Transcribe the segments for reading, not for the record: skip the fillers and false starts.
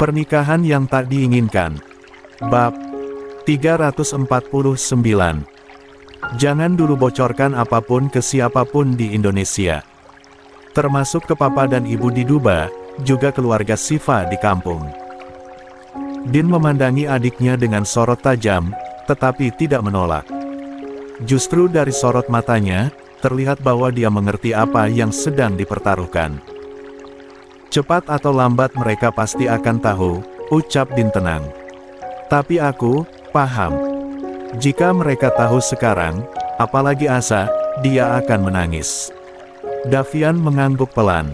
Pernikahan yang tak diinginkan. Bab 349. Jangan dulu bocorkan apapun ke siapapun di Indonesia. Termasuk ke papa dan ibu di Duba, juga keluarga Siva di kampung. Din memandangi adiknya dengan sorot tajam, tetapi tidak menolak. Justru dari sorot matanya, terlihat bahwa dia mengerti apa yang sedang dipertaruhkan. Cepat atau lambat mereka pasti akan tahu, ucap Din tenang. Tapi aku paham. Jika mereka tahu sekarang, apalagi Asa, dia akan menangis. Davian mengangguk pelan.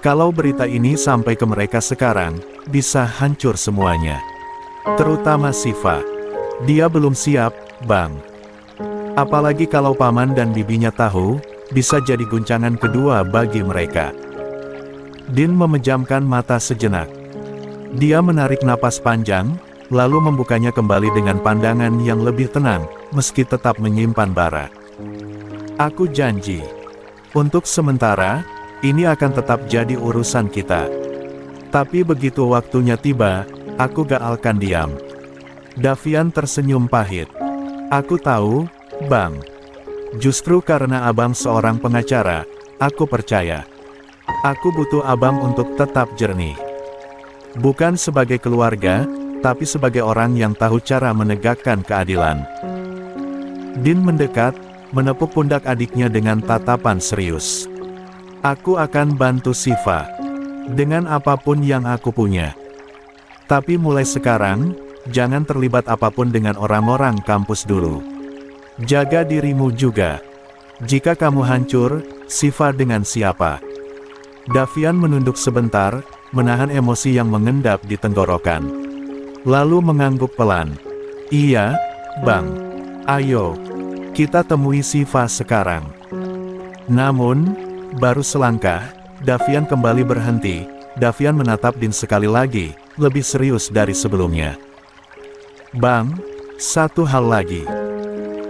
Kalau berita ini sampai ke mereka sekarang, bisa hancur semuanya. Terutama Siva. Dia belum siap, Bang. Apalagi kalau paman dan bibinya tahu, bisa jadi guncangan kedua bagi mereka. Din memejamkan mata sejenak. Dia menarik napas panjang, lalu membukanya kembali dengan pandangan yang lebih tenang, meski tetap menyimpan bara. Aku janji. Untuk sementara, ini akan tetap jadi urusan kita. Tapi begitu waktunya tiba, aku gak akan diam. Davian tersenyum pahit. Aku tahu, Bang. Justru karena abang seorang pengacara, aku percaya. Aku butuh abang untuk tetap jernih. Bukan sebagai keluarga, tapi sebagai orang yang tahu cara menegakkan keadilan. Din mendekat, menepuk pundak adiknya dengan tatapan serius. Aku akan bantu Siva. Dengan apapun yang aku punya. Tapi mulai sekarang, jangan terlibat apapun dengan orang-orang kampus dulu. Jaga dirimu juga. Jika kamu hancur, Siva dengan siapa? Davian menunduk sebentar, menahan emosi yang mengendap di tenggorokan. Lalu mengangguk pelan. Iya, Bang. Ayo, kita temui Siva sekarang. Namun, baru selangkah, Davian kembali berhenti. Davian menatap Din sekali lagi, lebih serius dari sebelumnya. Bang, satu hal lagi.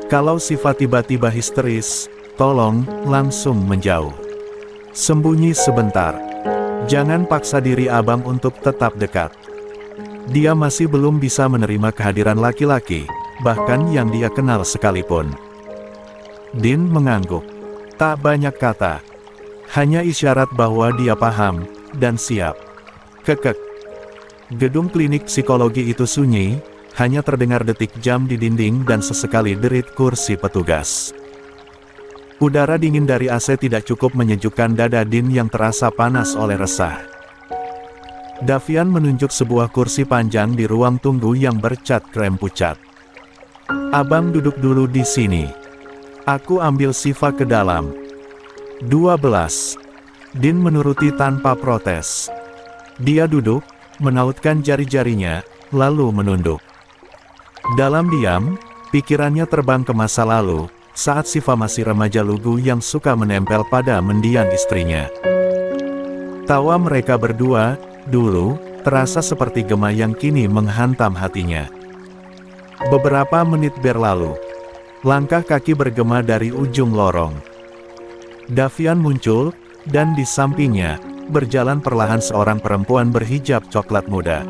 Kalau Siva tiba-tiba histeris, tolong langsung menjauh. Sembunyi sebentar. Jangan paksa diri abang untuk tetap dekat. Dia masih belum bisa menerima kehadiran laki-laki, bahkan yang dia kenal sekalipun. Din mengangguk. Tak banyak kata. Hanya isyarat bahwa dia paham, dan siap. Kekek. Gedung klinik psikologi itu sunyi, hanya terdengar detik jam di dinding dan sesekali derit kursi petugas. Udara dingin dari AC tidak cukup menyejukkan dada Din yang terasa panas oleh resah. Davian menunjuk sebuah kursi panjang di ruang tunggu yang bercat krem pucat. Abang duduk dulu di sini. Aku ambil Siva ke dalam. 12. Din menuruti tanpa protes. Dia duduk, menautkan jari-jarinya, lalu menunduk. Dalam diam, pikirannya terbang ke masa lalu, saat Siva masih remaja lugu yang suka menempel pada mendiang istrinya. Tawa mereka berdua, dulu, terasa seperti gema yang kini menghantam hatinya. Beberapa menit berlalu. Langkah kaki bergema dari ujung lorong. Davian muncul, dan di sampingnya, berjalan perlahan seorang perempuan berhijab coklat muda.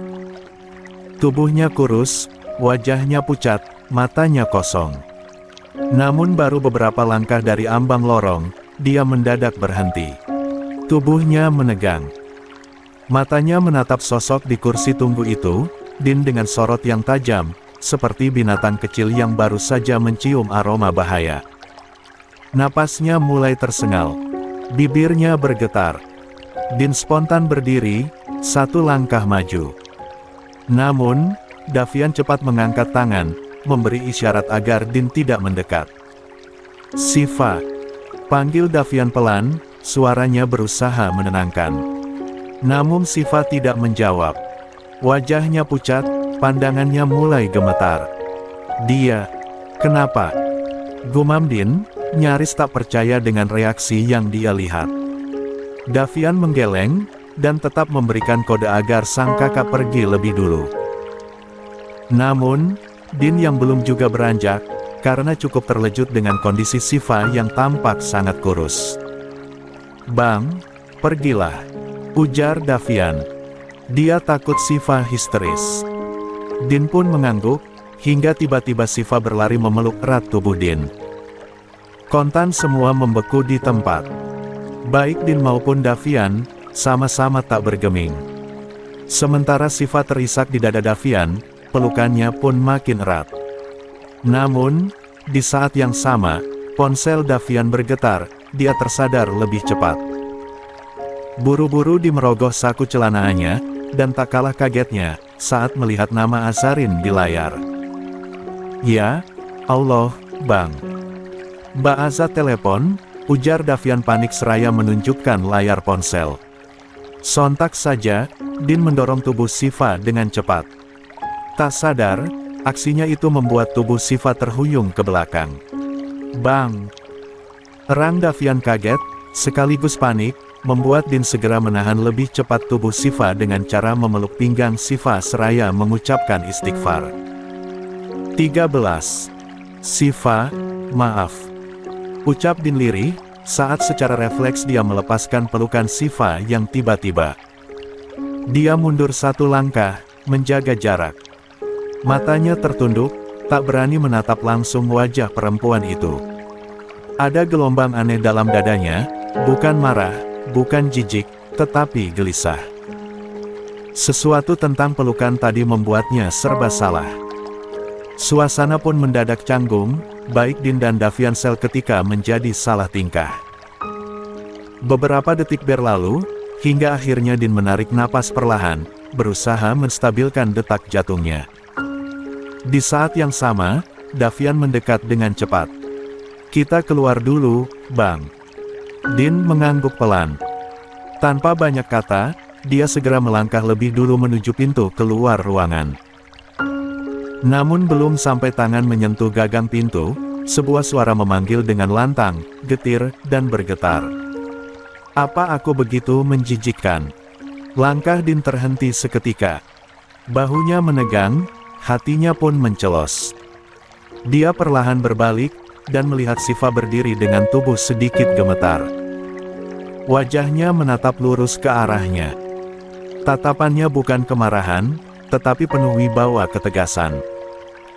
Tubuhnya kurus, wajahnya pucat, matanya kosong. Namun baru beberapa langkah dari ambang lorong, dia mendadak berhenti. Tubuhnya menegang. Matanya menatap sosok di kursi tunggu itu, Din dengan sorot yang tajam, seperti binatang kecil yang baru saja mencium aroma bahaya. Napasnya mulai tersengal. Bibirnya bergetar. Din spontan berdiri, satu langkah maju. Namun, Davian cepat mengangkat tangan, memberi isyarat agar Din tidak mendekat. Siva. Panggil Davian pelan, suaranya berusaha menenangkan. Namun Siva tidak menjawab. Wajahnya pucat, pandangannya mulai gemetar. Dia. Kenapa? Gumam Din, nyaris tak percaya dengan reaksi yang dia lihat. Davian menggeleng, dan tetap memberikan kode agar sang kakak pergi lebih dulu. Namun, Din yang belum juga beranjak, karena cukup terkejut dengan kondisi Siva yang tampak sangat kurus. Bang, pergilah, ujar Davian. Dia takut Siva histeris. Din pun mengangguk, hingga tiba-tiba Siva berlari memeluk erat tubuh Din. Kontan semua membeku di tempat. Baik Din maupun Davian, sama-sama tak bergeming. Sementara Siva terisak di dada Davian, pelukannya pun makin erat. Namun, di saat yang sama, ponsel Davian bergetar, dia tersadar lebih cepat. Buru-buru dia merogoh saku celanaannya, dan tak kalah kagetnya, saat melihat nama Azarin di layar. "Ya, Allah, Bang. Mbak Azza telepon," ujar Davian panik seraya menunjukkan layar ponsel. Sontak saja, Din mendorong tubuh Siva dengan cepat. Tak sadar, aksinya itu membuat tubuh Siva terhuyung ke belakang. "Bang!" Erang Davian kaget, sekaligus panik, membuat Din segera menahan lebih cepat tubuh Siva dengan cara memeluk pinggang Siva seraya mengucapkan istighfar. 13. "Siva, maaf," ucap Din lirih, saat secara refleks dia melepaskan pelukan Siva yang tiba-tiba. Dia mundur satu langkah, menjaga jarak. Matanya tertunduk, tak berani menatap langsung wajah perempuan itu. Ada gelombang aneh dalam dadanya, bukan marah, bukan jijik, tetapi gelisah. Sesuatu tentang pelukan tadi membuatnya serba salah. Suasana pun mendadak canggung, baik Din dan Davian ketika menjadi salah tingkah. Beberapa detik berlalu, hingga akhirnya Din menarik napas perlahan, berusaha menstabilkan detak jantungnya. Di saat yang sama, Davian mendekat dengan cepat. "Kita keluar dulu, Bang." Din mengangguk pelan. Tanpa banyak kata, dia segera melangkah lebih dulu menuju pintu keluar ruangan. Namun belum sampai tangan menyentuh gagang pintu, sebuah suara memanggil dengan lantang, getir, dan bergetar. "Apa aku begitu menjijikkan?" Langkah Din terhenti seketika. Bahunya menegang, hatinya pun mencelos. Dia perlahan berbalik, dan melihat Siva berdiri dengan tubuh sedikit gemetar. Wajahnya menatap lurus ke arahnya. Tatapannya bukan kemarahan, tetapi penuh wibawa ketegasan.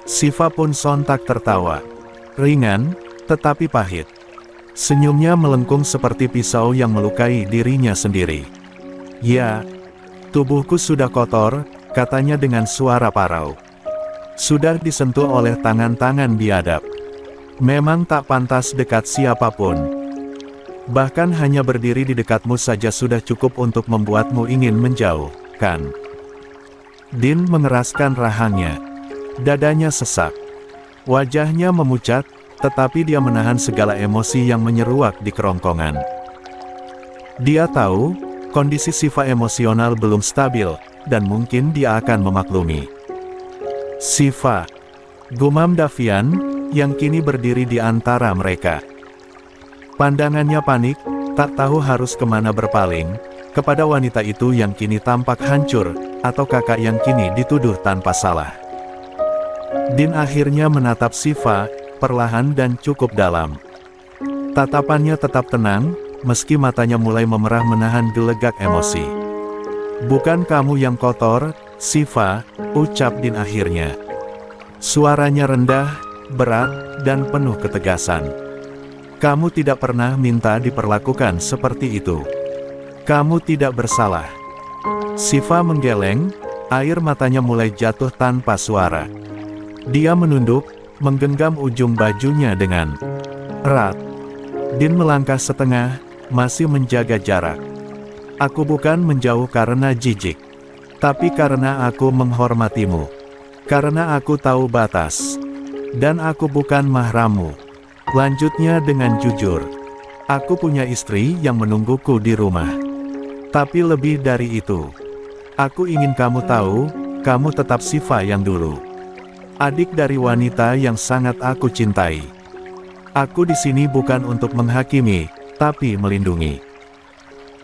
Siva pun sontak tertawa. Ringan, tetapi pahit. Senyumnya melengkung seperti pisau yang melukai dirinya sendiri. "Ya, tubuhku sudah kotor," katanya dengan suara parau. "Sudah disentuh oleh tangan-tangan biadab. Memang tak pantas dekat siapapun. Bahkan hanya berdiri di dekatmu saja sudah cukup untuk membuatmu ingin menjauh, kan?" Din mengeraskan rahangnya. Dadanya sesak. Wajahnya memucat, tetapi dia menahan segala emosi yang menyeruak di kerongkongan. Dia tahu, kondisi Siva emosional belum stabil, dan mungkin dia akan memaklumi. "Siva," gumam Davian, yang kini berdiri di antara mereka. Pandangannya panik, tak tahu harus kemana berpaling, kepada wanita itu yang kini tampak hancur, atau kakak yang kini dituduh tanpa salah. Din akhirnya menatap Siva, perlahan dan cukup dalam. Tatapannya tetap tenang, meski matanya mulai memerah menahan gelegak emosi. "Bukan kamu yang kotor, Siva," ucap Din akhirnya. Suaranya rendah, berat, dan penuh ketegasan. "Kamu tidak pernah minta diperlakukan seperti itu. Kamu tidak bersalah." Siva menggeleng, air matanya mulai jatuh tanpa suara. Dia menunduk, menggenggam ujung bajunya dengan erat. Din melangkah setengah, masih menjaga jarak. "Aku bukan menjauh karena jijik, tapi karena aku menghormatimu. Karena aku tahu batas. Dan aku bukan mahrammu," lanjutnya dengan jujur. "Aku punya istri yang menungguku di rumah. Tapi lebih dari itu, aku ingin kamu tahu, kamu tetap Siva yang dulu. Adik dari wanita yang sangat aku cintai. Aku di sini bukan untuk menghakimi, tapi melindungi."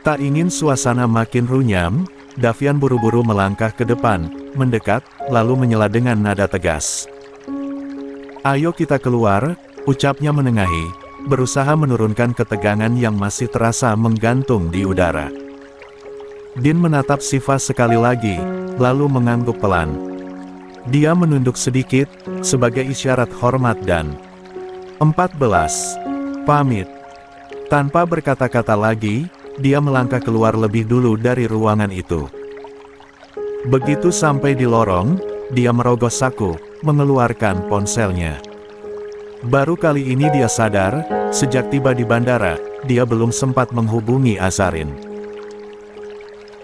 Tak ingin suasana makin runyam, Davian buru-buru melangkah ke depan, mendekat, lalu menyela dengan nada tegas. "Ayo kita keluar," ucapnya menengahi, berusaha menurunkan ketegangan yang masih terasa menggantung di udara. Din menatap Siva sekali lagi, lalu mengangguk pelan. Dia menunduk sedikit, sebagai isyarat hormat dan 14. Pamit. Tanpa berkata-kata lagi, dia melangkah keluar lebih dulu dari ruangan itu. Begitu sampai di lorong, dia merogoh saku, mengeluarkan ponselnya. Baru kali ini dia sadar, sejak tiba di bandara, dia belum sempat menghubungi Azarin.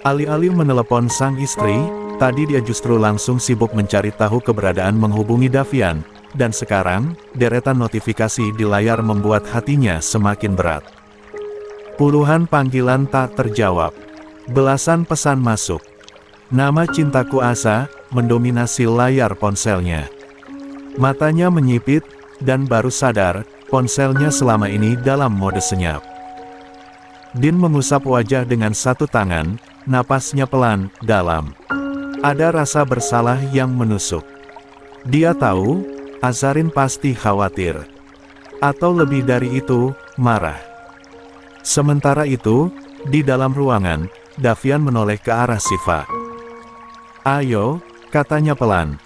Alih-alih menelepon sang istri, tadi dia justru langsung sibuk mencari tahu keberadaan menghubungi Davian, dan sekarang, deretan notifikasi di layar membuat hatinya semakin berat. Puluhan panggilan tak terjawab. Belasan pesan masuk. Nama cintaku Asa, mendominasi layar ponselnya. Matanya menyipit, dan baru sadar, ponselnya selama ini dalam mode senyap. Din mengusap wajah dengan satu tangan, napasnya pelan, dalam. Ada rasa bersalah yang menusuk. Dia tahu, Azarin pasti khawatir. Atau lebih dari itu, marah. Sementara itu, di dalam ruangan, Davian menoleh ke arah Siva. "Ayo," katanya pelan.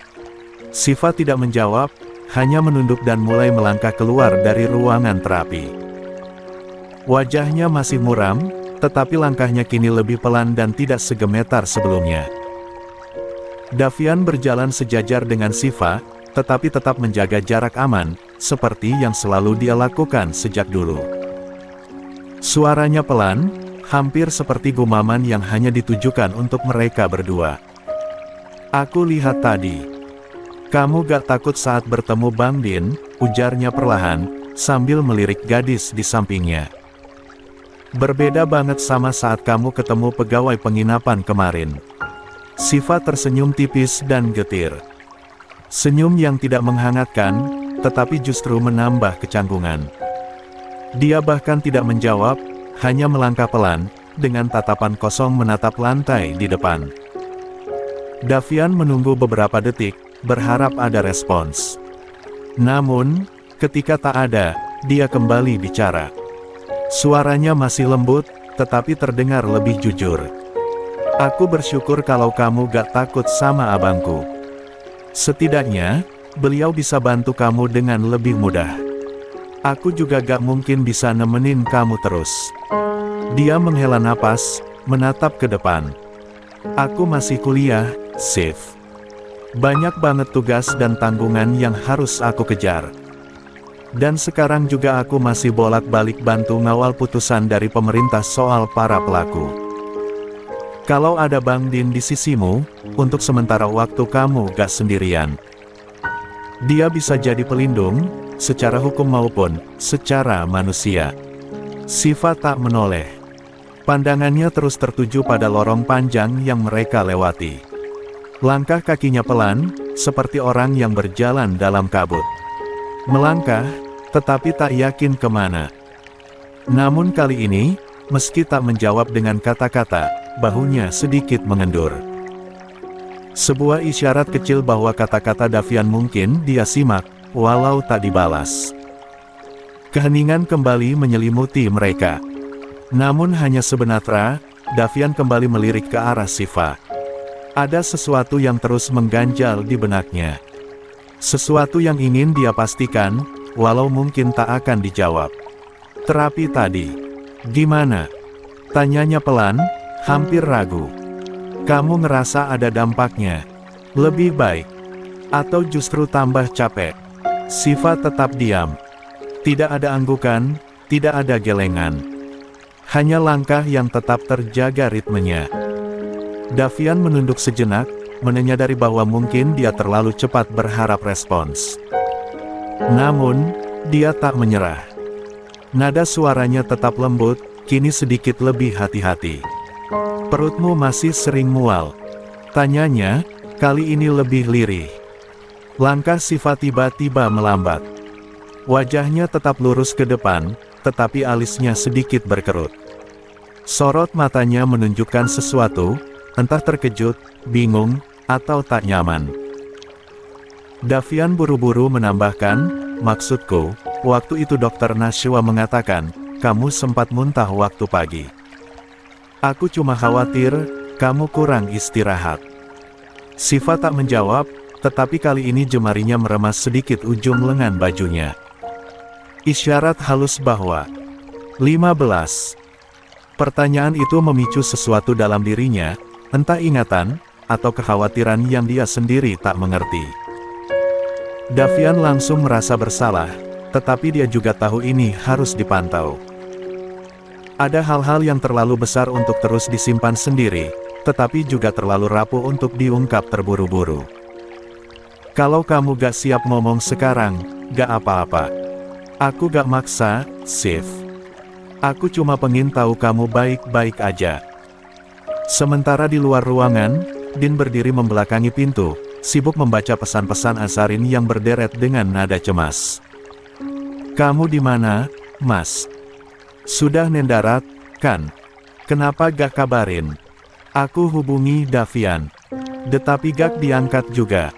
Siva tidak menjawab, hanya menunduk dan mulai melangkah keluar dari ruangan terapi. Wajahnya masih muram, tetapi langkahnya kini lebih pelan dan tidak segemetar sebelumnya. Davian berjalan sejajar dengan Siva, tetapi tetap menjaga jarak aman, seperti yang selalu dia lakukan sejak dulu. Suaranya pelan, hampir seperti gumaman yang hanya ditujukan untuk mereka berdua. "Aku lihat tadi. Kamu gak takut saat bertemu Bang Din," ujarnya perlahan, sambil melirik gadis di sampingnya. "Berbeda banget sama saat kamu ketemu pegawai penginapan kemarin." Siva tersenyum tipis dan getir. Senyum yang tidak menghangatkan, tetapi justru menambah kecanggungan. Dia bahkan tidak menjawab, hanya melangkah pelan, dengan tatapan kosong menatap lantai di depan. Davian menunggu beberapa detik, berharap ada respons. Namun, ketika tak ada, dia kembali bicara. Suaranya masih lembut, tetapi terdengar lebih jujur. "Aku bersyukur kalau kamu gak takut sama abangku. Setidaknya, beliau bisa bantu kamu dengan lebih mudah. Aku juga gak mungkin bisa nemenin kamu terus." Dia menghela napas, menatap ke depan. "Aku masih kuliah, Siv. Banyak banget tugas dan tanggungan yang harus aku kejar. Dan sekarang juga aku masih bolak-balik bantu ngawal putusan dari pemerintah soal para pelaku. Kalau ada Bang Din di sisimu, untuk sementara waktu kamu gak sendirian. Dia bisa jadi pelindung, secara hukum maupun secara manusia." Siva tak menoleh. Pandangannya terus tertuju pada lorong panjang yang mereka lewati. Langkah kakinya pelan, seperti orang yang berjalan dalam kabut. Melangkah, tetapi tak yakin kemana. Namun kali ini, meski tak menjawab dengan kata-kata, bahunya sedikit mengendur. Sebuah isyarat kecil bahwa kata-kata Davian mungkin dia simak, walau tak dibalas. Keheningan kembali menyelimuti mereka. Namun hanya sebentar, Davian kembali melirik ke arah Siva. Ada sesuatu yang terus mengganjal di benaknya. Sesuatu yang ingin dia pastikan, walau mungkin tak akan dijawab. "Terapi tadi, gimana?" tanyanya pelan, hampir ragu. "Kamu ngerasa ada dampaknya? Lebih baik? Atau justru tambah capek?" Siva tetap diam. Tidak ada anggukan, tidak ada gelengan. Hanya langkah yang tetap terjaga ritmenya. Davian menunduk sejenak, menyadari bahwa mungkin dia terlalu cepat berharap respons. Namun, dia tak menyerah. Nada suaranya tetap lembut, kini sedikit lebih hati-hati. "Perutmu masih sering mual?" tanyanya, kali ini lebih lirih. Langkah Siva tiba-tiba melambat. Wajahnya tetap lurus ke depan, tetapi alisnya sedikit berkerut. Sorot matanya menunjukkan sesuatu, entah terkejut, bingung, atau tak nyaman. Davian buru-buru menambahkan, "Maksudku, waktu itu Dokter Nashwa mengatakan, kamu sempat muntah waktu pagi." Aku cuma khawatir, kamu kurang istirahat. Siva tak menjawab, tetapi kali ini jemarinya meremas sedikit ujung lengan bajunya. Isyarat halus bahwa 15. Pertanyaan itu memicu sesuatu dalam dirinya, entah ingatan, atau kekhawatiran yang dia sendiri tak mengerti. Davian langsung merasa bersalah, tetapi dia juga tahu ini harus dipantau. Ada hal-hal yang terlalu besar untuk terus disimpan sendiri, tetapi juga terlalu rapuh untuk diungkap terburu-buru. Kalau kamu gak siap ngomong sekarang, gak apa-apa. Aku gak maksa, Siv. Aku cuma pengen tahu kamu baik-baik aja. Sementara di luar ruangan, Din berdiri membelakangi pintu, sibuk membaca pesan-pesan Azarin yang berderet dengan nada cemas. Kamu di mana, Mas? Sudah mendarat, kan? Kenapa gak kabarin? Aku hubungi Davian. Tetapi gak diangkat juga.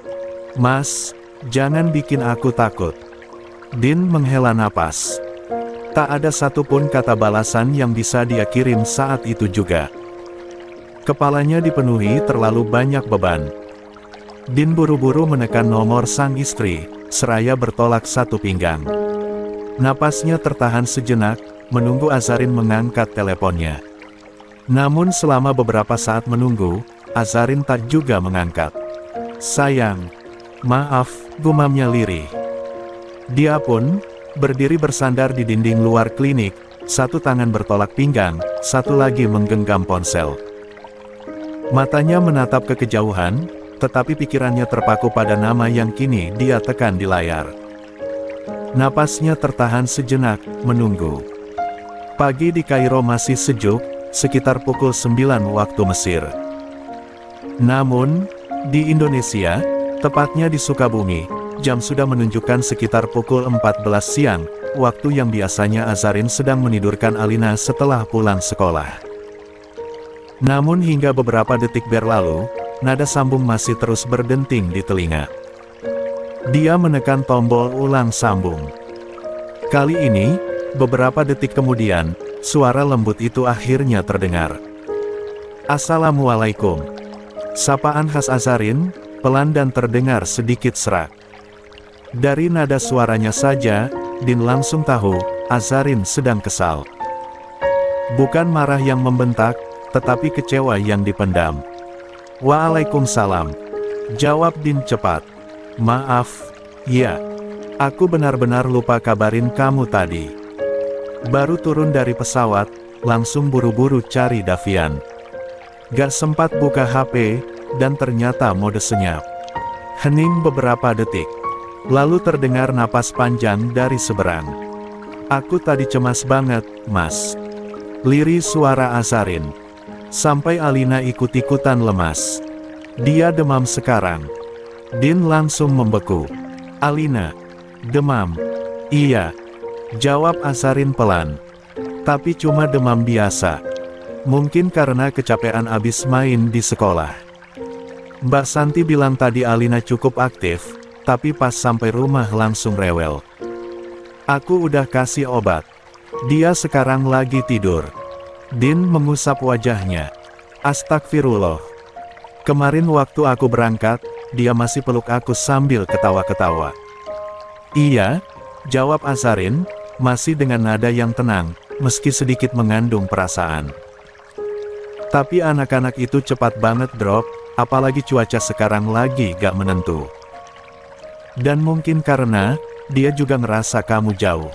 Mas, jangan bikin aku takut. Din menghela napas. Tak ada satupun kata balasan yang bisa dia kirim saat itu juga. Kepalanya dipenuhi terlalu banyak beban. Din buru-buru menekan nomor sang istri, seraya bertolak satu pinggang. Napasnya tertahan sejenak, menunggu Azarin mengangkat teleponnya. Namun selama beberapa saat menunggu, Azarin tak juga mengangkat. Sayang, maaf, gumamnya lirih. Dia pun berdiri bersandar di dinding luar klinik, satu tangan bertolak pinggang, satu lagi menggenggam ponsel. Matanya menatap ke kejauhan, tetapi pikirannya terpaku pada nama yang kini dia tekan di layar. Napasnya tertahan sejenak, menunggu. Pagi di Kairo masih sejuk, sekitar pukul 9 waktu Mesir. Namun, di Indonesia, tepatnya di Sukabumi, jam sudah menunjukkan sekitar pukul 14 siang, waktu yang biasanya Azarin sedang menidurkan Alina setelah pulang sekolah. Namun hingga beberapa detik berlalu, nada sambung masih terus berdenting di telinga. Dia menekan tombol ulang sambung. Kali ini, beberapa detik kemudian, suara lembut itu akhirnya terdengar. Assalamualaikum. Sapaan khas Azarin, pelan dan terdengar sedikit serak. Dari nada suaranya saja, Din langsung tahu, Azarin sedang kesal. Bukan marah yang membentak, tetapi kecewa yang dipendam. Waalaikumsalam. Jawab Din cepat. Maaf, ya. Aku benar-benar lupa kabarin kamu tadi. Baru turun dari pesawat, langsung buru-buru cari Davian. Gak sempat buka HP, dan ternyata mode senyap. Hening beberapa detik. Lalu terdengar napas panjang dari seberang. Aku tadi cemas banget, Mas. Lirih suara Azarin. Sampai Alina ikut-ikutan lemas. Dia demam sekarang. Din langsung membeku. Alina. Demam. Iya. Jawab Azarin pelan. Tapi cuma demam biasa. Mungkin karena kecapean abis main di sekolah. Mbak Santi bilang tadi Alina cukup aktif, tapi pas sampai rumah langsung rewel. Aku udah kasih obat. Dia sekarang lagi tidur. Din mengusap wajahnya. Astagfirullah. Kemarin waktu aku berangkat, dia masih peluk aku sambil ketawa-ketawa. Iya, jawab Azarin, masih dengan nada yang tenang, meski sedikit mengandung perasaan. Tapi anak-anak itu cepat banget drop, apalagi cuaca sekarang lagi gak menentu. Dan mungkin karena, dia juga ngerasa kamu jauh.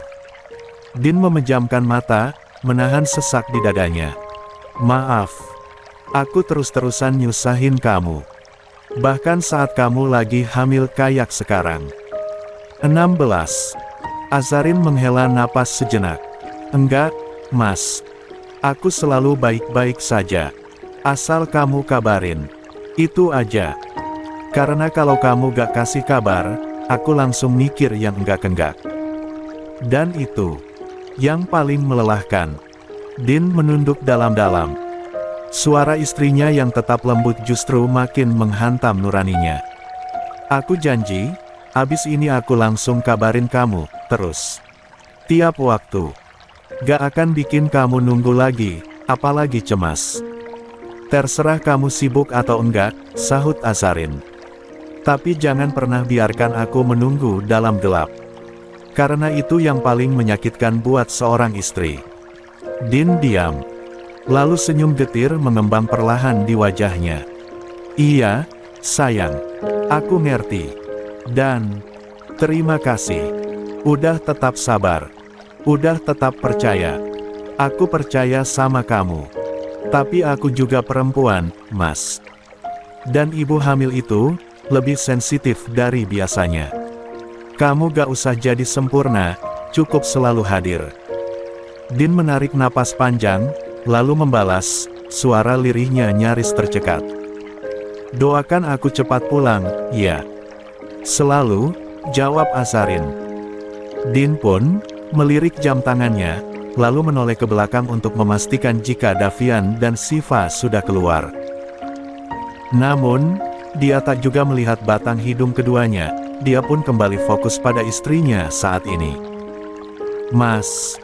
Din memejamkan mata, menahan sesak di dadanya. Maaf, aku terus-terusan nyusahin kamu. Bahkan saat kamu lagi hamil kayak sekarang. 16. Azarin menghela napas sejenak. Enggak, Mas. Aku selalu baik-baik saja. Asal kamu kabarin. Itu aja. Karena kalau kamu gak kasih kabar, aku langsung mikir yang enggak-enggak. Dan itu yang paling melelahkan. Din menunduk dalam-dalam. Suara istrinya yang tetap lembut justru makin menghantam nuraninya. Aku janji, abis ini aku langsung kabarin kamu, terus. Tiap waktu. Gak akan bikin kamu nunggu lagi, apalagi cemas. Terserah kamu sibuk atau enggak, sahut Azarin. Tapi jangan pernah biarkan aku menunggu dalam gelap. Karena itu yang paling menyakitkan buat seorang istri. Din diam. Lalu senyum getir mengembang perlahan di wajahnya. Iya, sayang. Aku ngerti. Dan, terima kasih. Udah tetap sabar. Udah tetap percaya. Aku percaya sama kamu. Tapi aku juga perempuan, Mas. Dan ibu hamil itu lebih sensitif dari biasanya. Kamu gak usah jadi sempurna, cukup selalu hadir. Din menarik napas panjang, lalu membalas, suara lirihnya nyaris tercekat. Doakan aku cepat pulang, ya. Selalu, jawab Azarin. Din pun melirik jam tangannya, lalu menoleh ke belakang untuk memastikan jika Davian dan Shiva sudah keluar. Namun, dia tak juga melihat batang hidung keduanya, dia pun kembali fokus pada istrinya saat ini. Mas.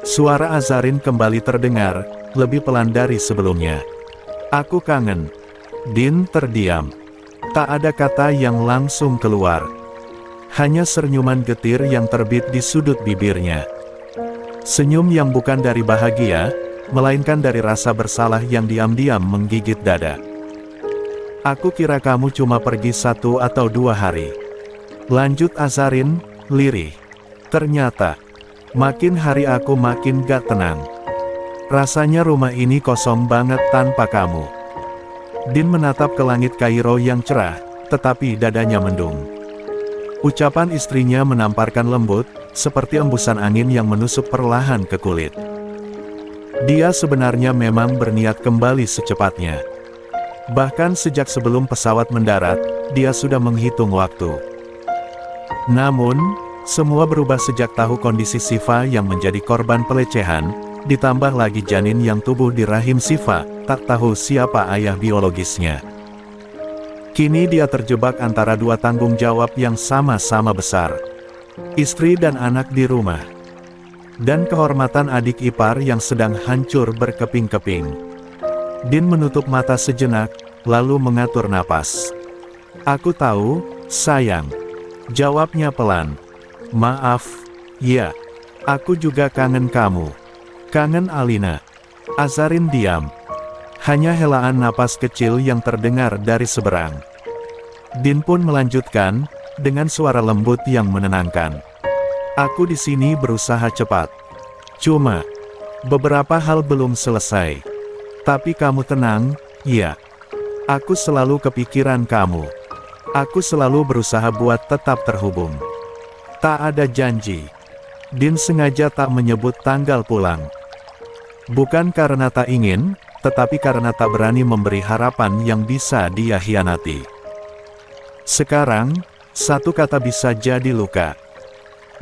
Suara Azarin kembali terdengar, lebih pelan dari sebelumnya. Aku kangen. Din terdiam. Tak ada kata yang langsung keluar. Hanya senyuman getir yang terbit di sudut bibirnya. Senyum yang bukan dari bahagia, melainkan dari rasa bersalah yang diam-diam menggigit dada. Aku kira kamu cuma pergi 1 atau 2 hari. Lanjut Azarin, lirih. Ternyata, makin hari aku makin gak tenang. Rasanya rumah ini kosong banget tanpa kamu. Din menatap ke langit Kairo yang cerah, tetapi dadanya mendung. Ucapan istrinya menamparkan lembut, seperti embusan angin yang menusuk perlahan ke kulit. Dia sebenarnya memang berniat kembali secepatnya. Bahkan sejak sebelum pesawat mendarat, dia sudah menghitung waktu. Namun, semua berubah sejak tahu kondisi Shiva yang menjadi korban pelecehan, ditambah lagi janin yang tumbuh di rahim Shiva, tak tahu siapa ayah biologisnya. Kini dia terjebak antara dua tanggung jawab yang sama-sama besar. Istri dan anak di rumah. Dan kehormatan adik ipar yang sedang hancur berkeping-keping. Din menutup mata sejenak, lalu mengatur napas. Aku tahu, sayang. Jawabnya pelan. Maaf, ya. Aku juga kangen kamu. Kangen Alina. Azarin diam. Hanya helaan napas kecil yang terdengar dari seberang. Din pun melanjutkan, dengan suara lembut yang menenangkan. Aku di sini berusaha cepat. Cuma, beberapa hal belum selesai. Tapi kamu tenang, ya. Aku selalu kepikiran kamu. Aku selalu berusaha buat tetap terhubung. Tak ada janji. Din sengaja tak menyebut tanggal pulang. Bukan karena tak ingin, tetapi karena tak berani memberi harapan yang bisa dia hianati. Sekarang, satu kata bisa jadi luka.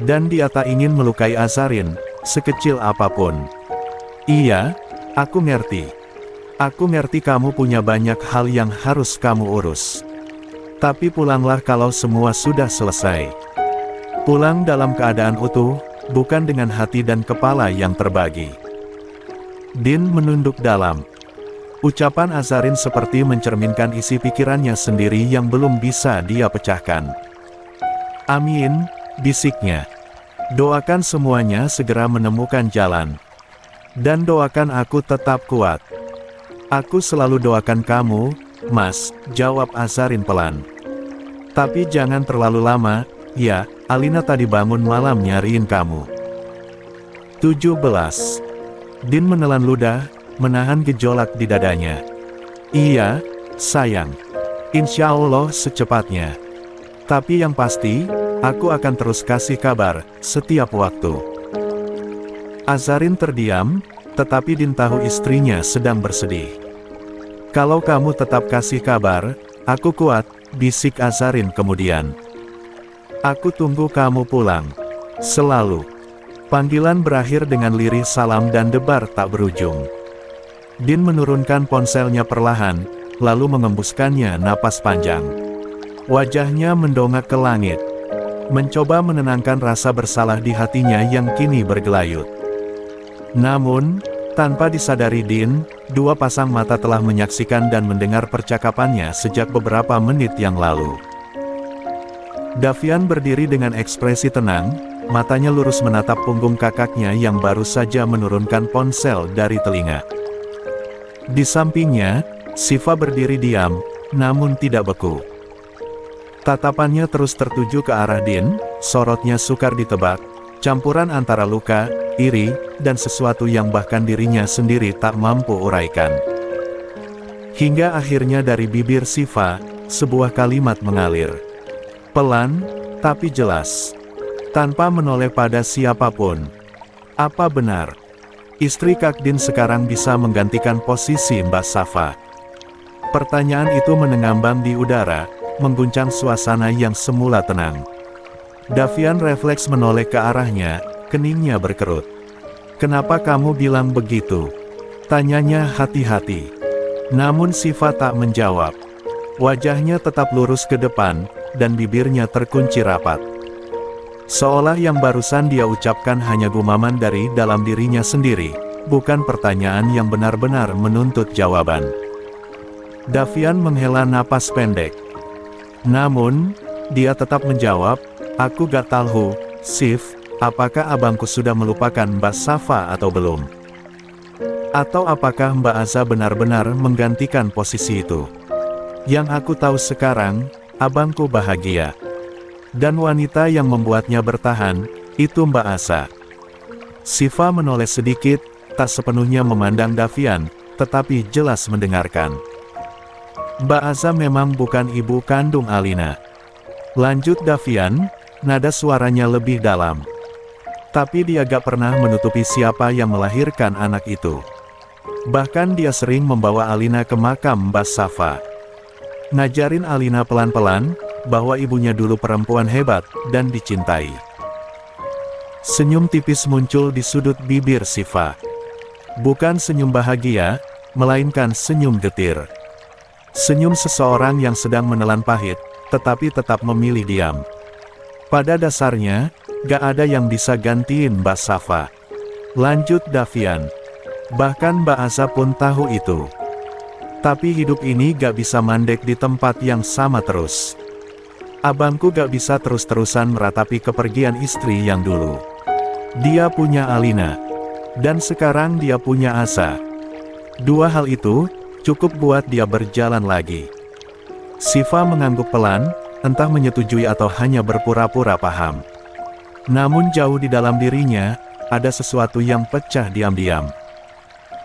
Dan dia tak ingin melukai Azarin, sekecil apapun. Iya, aku ngerti. Aku ngerti kamu punya banyak hal yang harus kamu urus. Tapi pulanglah kalau semua sudah selesai. Pulang dalam keadaan utuh, bukan dengan hati dan kepala yang terbagi. Din menunduk dalam. Ucapan Azarin seperti mencerminkan isi pikirannya sendiri yang belum bisa dia pecahkan. Amin, bisiknya. Doakan semuanya segera menemukan jalan. Dan doakan aku tetap kuat. Aku selalu doakan kamu, Mas, jawab Azarin pelan. Tapi jangan terlalu lama, ya, Alina tadi bangun malam nyariin kamu. 17. Din menelan ludah, menahan gejolak di dadanya. Iya, sayang. Insya Allah secepatnya. Tapi yang pasti, aku akan terus kasih kabar, setiap waktu. Azarin terdiam, tetapi Din tahu istrinya sedang bersedih. Kalau kamu tetap kasih kabar, aku kuat, bisik Azarin kemudian. Aku tunggu kamu pulang. Selalu. Panggilan berakhir dengan lirih salam dan debar tak berujung. Din menurunkan ponselnya perlahan, lalu mengembuskannya napas panjang. Wajahnya mendongak ke langit. Mencoba menenangkan rasa bersalah di hatinya yang kini bergelayut. Namun, Tanpa disadari Din, dua pasang mata telah menyaksikan dan mendengar percakapannya sejak beberapa menit yang lalu. Davian berdiri dengan ekspresi tenang, matanya lurus menatap punggung kakaknya yang baru saja menurunkan ponsel dari telinga. Di sampingnya, Shiva berdiri diam, namun tidak beku. Tatapannya terus tertuju ke arah Din, sorotnya sukar ditebak, campuran antara luka, iri, dan sesuatu yang bahkan dirinya sendiri tak mampu uraikan. Hingga akhirnya dari bibir Shiva, sebuah kalimat mengalir. Pelan, tapi jelas. Tanpa menoleh pada siapapun. Apa benar? Istri Kak Din sekarang bisa menggantikan posisi Mbak Safa? Pertanyaan itu menengambang di udara, mengguncang suasana yang semula tenang. Davian refleks menoleh ke arahnya, keningnya berkerut. Kenapa kamu bilang begitu? Tanyanya hati-hati. Namun Shiva tak menjawab. Wajahnya tetap lurus ke depan, dan bibirnya terkunci rapat. Seolah yang barusan dia ucapkan hanya gumaman dari dalam dirinya sendiri, bukan pertanyaan yang benar-benar menuntut jawaban. Davian menghela napas pendek. Namun, dia tetap menjawab, aku gak tahu, Shiv, apakah abangku sudah melupakan Mbak Safa atau belum? Atau apakah Mbak Aza benar-benar menggantikan posisi itu? Yang aku tahu sekarang, abangku bahagia. Dan wanita yang membuatnya bertahan, itu Mbak Aza. Shiva menoleh sedikit, tak sepenuhnya memandang Davian, tetapi jelas mendengarkan. Mbak Aza memang bukan ibu kandung Alina. Lanjut Davian, nada suaranya lebih dalam. Tapi dia gak pernah menutupi siapa yang melahirkan anak itu. Bahkan dia sering membawa Alina ke makam Mbak Safa. Ngajarin Alina pelan-pelan, bahwa ibunya dulu perempuan hebat, dan dicintai. Senyum tipis muncul di sudut bibir Shiva. Bukan senyum bahagia, melainkan senyum getir. Senyum seseorang yang sedang menelan pahit, tetapi tetap memilih diam. Pada dasarnya, gak ada yang bisa gantiin Mbak Safa. Lanjut Davian. Bahkan Mbak Aza pun tahu itu. Tapi hidup ini gak bisa mandek di tempat yang sama terus. Abangku gak bisa terus-terusan meratapi kepergian istri yang dulu. Dia punya Alina. Dan sekarang dia punya Aza. Dua hal itu, cukup buat dia berjalan lagi. Shiva mengangguk pelan, entah menyetujui atau hanya berpura-pura paham. Namun jauh di dalam dirinya, ada sesuatu yang pecah diam-diam.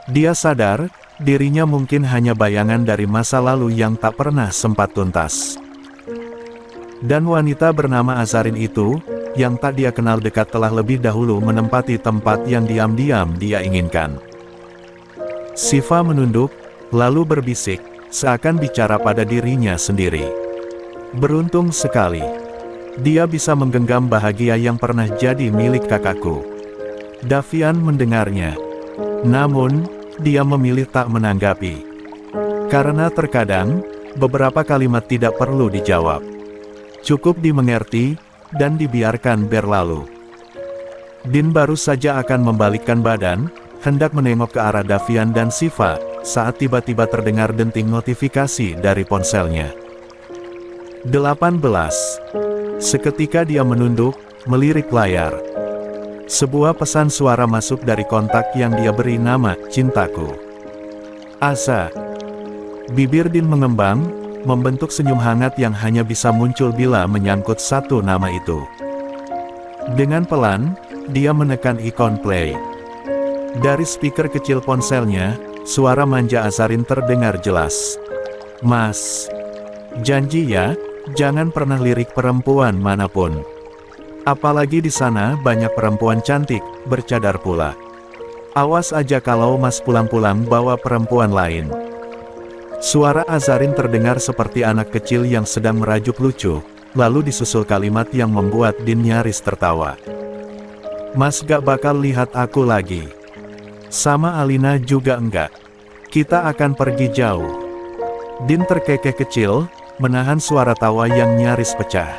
Dia sadar, dirinya mungkin hanya bayangan dari masa lalu yang tak pernah sempat tuntas. Dan wanita bernama Azarin itu, yang tak dia kenal dekat telah lebih dahulu menempati tempat yang diam-diam dia inginkan. Shiva menunduk, lalu berbisik, seakan bicara pada dirinya sendiri. Beruntung sekali. Dia bisa menggenggam bahagia yang pernah jadi milik kakakku. Davian mendengarnya. Namun, dia memilih tak menanggapi. Karena terkadang, beberapa kalimat tidak perlu dijawab. Cukup dimengerti, dan dibiarkan berlalu. Din baru saja akan membalikkan badan, hendak menengok ke arah Davian dan Shiva, saat tiba-tiba terdengar denting notifikasi dari ponselnya. 18. Seketika dia menunduk, melirik layar. Sebuah pesan suara masuk dari kontak yang dia beri nama, Cintaku. Aza. Bibir Din mengembang, membentuk senyum hangat yang hanya bisa muncul bila menyangkut satu nama itu. Dengan pelan, dia menekan ikon play. Dari speaker kecil ponselnya, suara manja Azarin terdengar jelas. Mas, janji ya, jangan pernah lirik perempuan manapun. Apalagi di sana banyak perempuan cantik, bercadar pula. Awas aja kalau mas pulang-pulang bawa perempuan lain. Suara Azarin terdengar seperti anak kecil yang sedang merajuk lucu, lalu disusul kalimat yang membuat Din nyaris tertawa. Mas gak bakal lihat aku lagi. Sama Alina juga enggak. Kita akan pergi jauh. Din terkekeh kecil, menahan suara tawa yang nyaris pecah.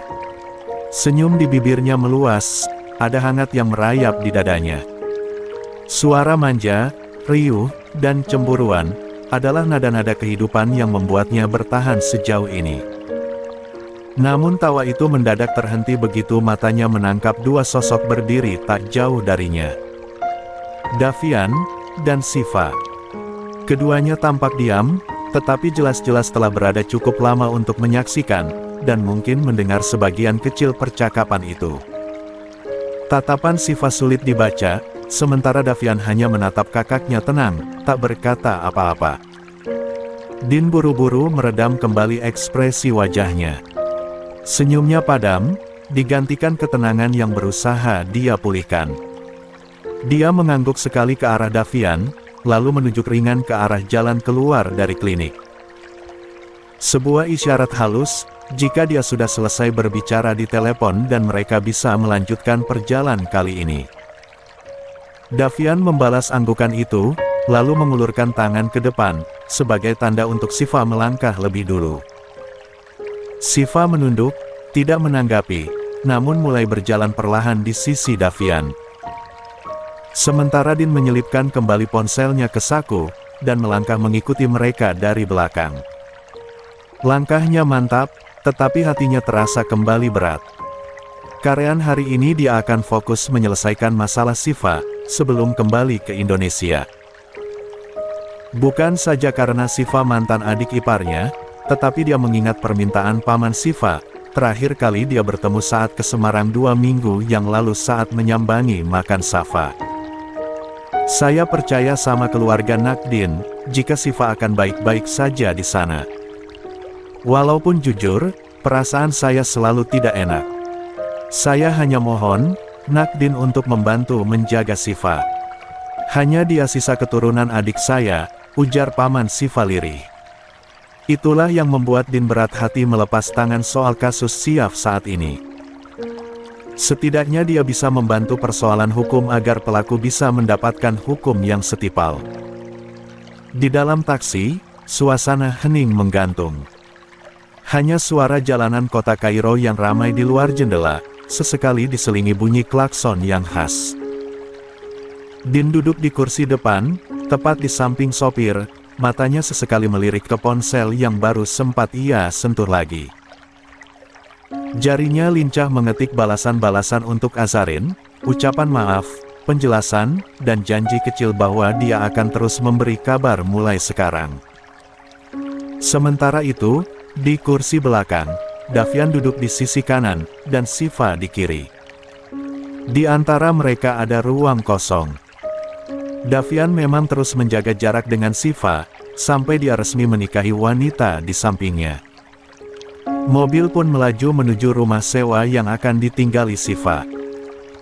Senyum di bibirnya meluas, ada hangat yang merayap di dadanya. Suara manja, riuh, dan cemburuan, adalah nada-nada kehidupan yang membuatnya bertahan sejauh ini. Namun tawa itu mendadak terhenti begitu matanya menangkap dua sosok berdiri tak jauh darinya. Davian dan Shiva. Keduanya tampak diam, tetapi jelas-jelas telah berada cukup lama untuk menyaksikan, dan mungkin mendengar sebagian kecil percakapan itu. Tatapan Shiva sulit dibaca, sementara Davian hanya menatap kakaknya tenang, tak berkata apa-apa. Din buru-buru meredam kembali ekspresi wajahnya. Senyumnya padam, digantikan ketenangan yang berusaha dia pulihkan. Dia mengangguk sekali ke arah Davian, lalu menunjuk ringan ke arah jalan keluar dari klinik. Sebuah isyarat halus, jika dia sudah selesai berbicara di telepon dan mereka bisa melanjutkan perjalanan kali ini. Davian membalas anggukan itu, lalu mengulurkan tangan ke depan, sebagai tanda untuk Shiva melangkah lebih dulu. Shiva menunduk, tidak menanggapi, namun mulai berjalan perlahan di sisi Davian. Sementara Din menyelipkan kembali ponselnya ke saku, dan melangkah mengikuti mereka dari belakang. Langkahnya mantap, tetapi hatinya terasa kembali berat. Karean hari ini dia akan fokus menyelesaikan masalah Shiva, sebelum kembali ke Indonesia. Bukan saja karena Shiva mantan adik iparnya, tetapi dia mengingat permintaan paman Shiva, terakhir kali dia bertemu saat ke Semarang 2 minggu yang lalu saat menyambangi makan Safa. Saya percaya sama keluarga Nakdin, jika Shiva akan baik-baik saja di sana. Walaupun jujur, perasaan saya selalu tidak enak. Saya hanya mohon, Nakdin untuk membantu menjaga Shiva. Hanya dia sisa keturunan adik saya, ujar paman Shiva lirih. Itulah yang membuat Din berat hati melepas tangan soal kasus Syaf saat ini. Setidaknya dia bisa membantu persoalan hukum agar pelaku bisa mendapatkan hukum yang setimpal. Di dalam taksi, suasana hening menggantung. Hanya suara jalanan kota Kairo yang ramai di luar jendela, sesekali diselingi bunyi klakson yang khas. Din duduk di kursi depan, tepat di samping sopir, matanya sesekali melirik ke ponsel yang baru sempat ia sentuh lagi. Jarinya lincah mengetik balasan-balasan untuk Azarin, ucapan maaf, penjelasan, dan janji kecil bahwa dia akan terus memberi kabar mulai sekarang. Sementara itu, di kursi belakang, Davian duduk di sisi kanan, dan Shiva di kiri. Di antara mereka ada ruang kosong. Davian memang terus menjaga jarak dengan Shiva, sampai dia resmi menikahi wanita di sampingnya. Mobil pun melaju menuju rumah sewa yang akan ditinggali Shiva.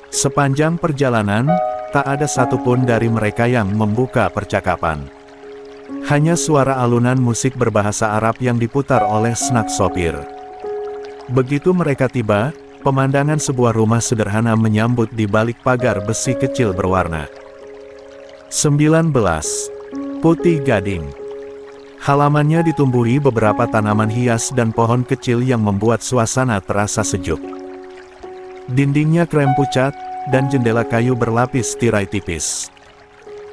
Sepanjang perjalanan, tak ada satupun dari mereka yang membuka percakapan. Hanya suara alunan musik berbahasa Arab yang diputar oleh snak sopir. Begitu mereka tiba, pemandangan sebuah rumah sederhana menyambut di balik pagar besi kecil berwarna 19. Putih Gading. Halamannya ditumbuhi beberapa tanaman hias dan pohon kecil yang membuat suasana terasa sejuk. Dindingnya krem pucat, dan jendela kayu berlapis tirai tipis.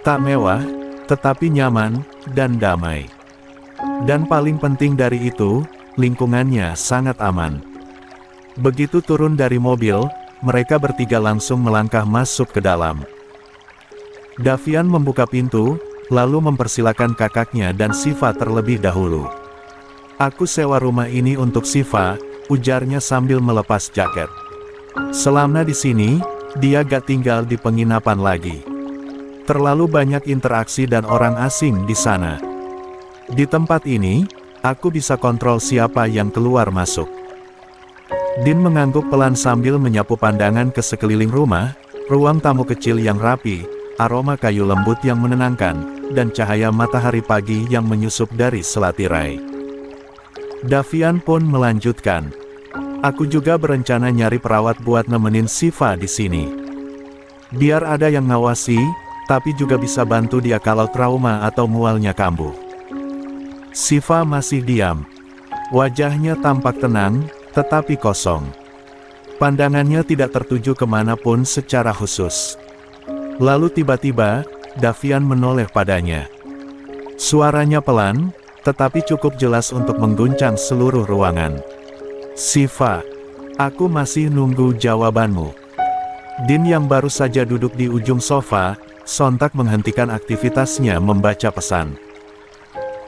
Tak mewah, tetapi nyaman, dan damai. Dan paling penting dari itu, lingkungannya sangat aman. Begitu turun dari mobil, mereka bertiga langsung melangkah masuk ke dalam. Davian membuka pintu, lalu mempersilakan kakaknya dan Shiva terlebih dahulu. Aku sewa rumah ini untuk Shiva, ujarnya sambil melepas jaket. Selama di sini, dia gak tinggal di penginapan lagi. Terlalu banyak interaksi dan orang asing di sana. Di tempat ini, aku bisa kontrol siapa yang keluar masuk. Din mengangguk pelan sambil menyapu pandangan ke sekeliling rumah, ruang tamu kecil yang rapi, aroma kayu lembut yang menenangkan, dan cahaya matahari pagi yang menyusup dari selatirai. Davian pun melanjutkan. Aku juga berencana nyari perawat buat nemenin Shiva di sini. Biar ada yang ngawasi, tapi juga bisa bantu dia kalau trauma atau mualnya kambuh. Shiva masih diam. Wajahnya tampak tenang, tetapi kosong. Pandangannya tidak tertuju kemanapun secara khusus. Lalu tiba-tiba, Davian menoleh padanya. Suaranya pelan, tetapi cukup jelas untuk mengguncang seluruh ruangan. "Siva, aku masih nunggu jawabanmu." Din yang baru saja duduk di ujung sofa, sontak menghentikan aktivitasnya membaca pesan.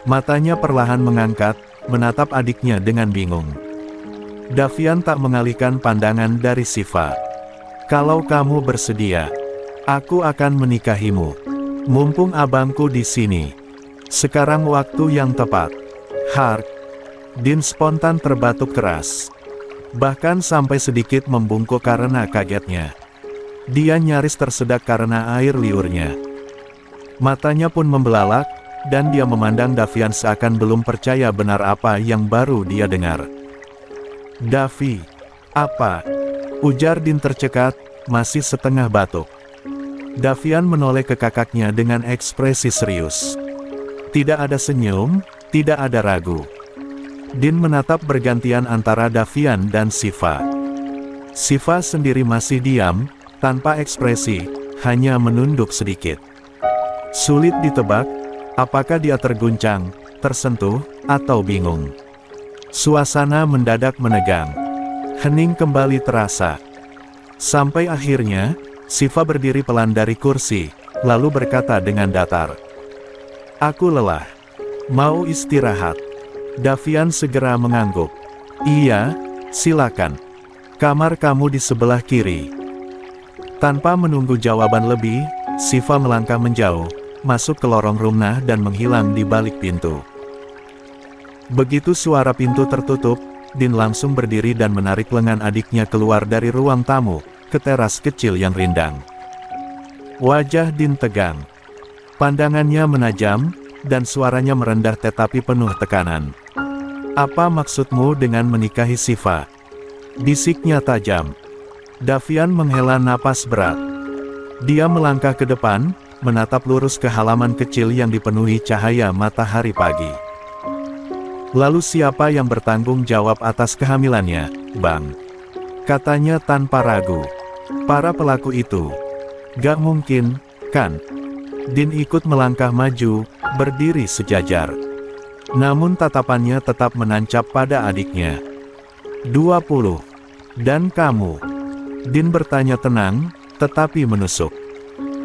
Matanya perlahan mengangkat, menatap adiknya dengan bingung. Davian tak mengalihkan pandangan dari Siva. "Kalau kamu bersedia, aku akan menikahimu. Mumpung abangku di sini. Sekarang waktu yang tepat." "Hark!" Din spontan terbatuk keras. Bahkan sampai sedikit membungkuk karena kagetnya. Dia nyaris tersedak karena air liurnya. Matanya pun membelalak, dan dia memandang Davian seakan belum percaya benar apa yang baru dia dengar. "Davi, apa?" ujar Din tercekat, masih setengah batuk. Davian menoleh ke kakaknya dengan ekspresi serius. Tidak ada senyum, tidak ada ragu. Din menatap bergantian antara Davian dan Siva. Siva sendiri masih diam, tanpa ekspresi, hanya menunduk sedikit. Sulit ditebak, apakah dia terguncang, tersentuh, atau bingung. Suasana mendadak menegang. Hening kembali terasa. Sampai akhirnya, Siva berdiri pelan dari kursi, lalu berkata dengan datar, "Aku lelah. Mau istirahat." Davian segera mengangguk. "Iya, silakan. Kamar kamu di sebelah kiri." Tanpa menunggu jawaban lebih, Siva melangkah menjauh, masuk ke lorong rumah dan menghilang di balik pintu. Begitu suara pintu tertutup, Din langsung berdiri dan menarik lengan adiknya keluar dari ruang tamu, ke teras kecil yang rindang. Wajah Din tegang. Pandangannya menajam, dan suaranya merendah tetapi penuh tekanan. "Apa maksudmu dengan menikahi Siva?" bisiknya tajam. Davian menghela napas berat. Dia melangkah ke depan, menatap lurus ke halaman kecil yang dipenuhi cahaya matahari pagi. "Lalu siapa yang bertanggung jawab atas kehamilannya, Bang?" katanya tanpa ragu. "Para pelaku itu. Gak mungkin, kan?" Din ikut melangkah maju, berdiri sejajar. Namun tatapannya tetap menancap pada adiknya. 20. "Dan kamu?" Din bertanya tenang, tetapi menusuk.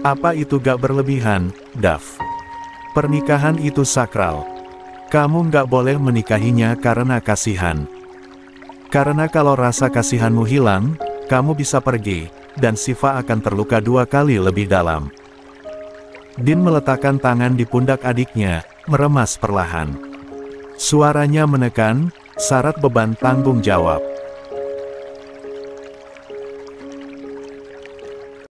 "Apa itu gak berlebihan, Dav? Pernikahan itu sakral. Kamu gak boleh menikahinya karena kasihan. Karena kalau rasa kasihanmu hilang, kamu bisa pergi, dan Siva akan terluka 2 kali lebih dalam." Din meletakkan tangan di pundak adiknya, meremas perlahan. Suaranya menekan, syarat beban tanggung jawab.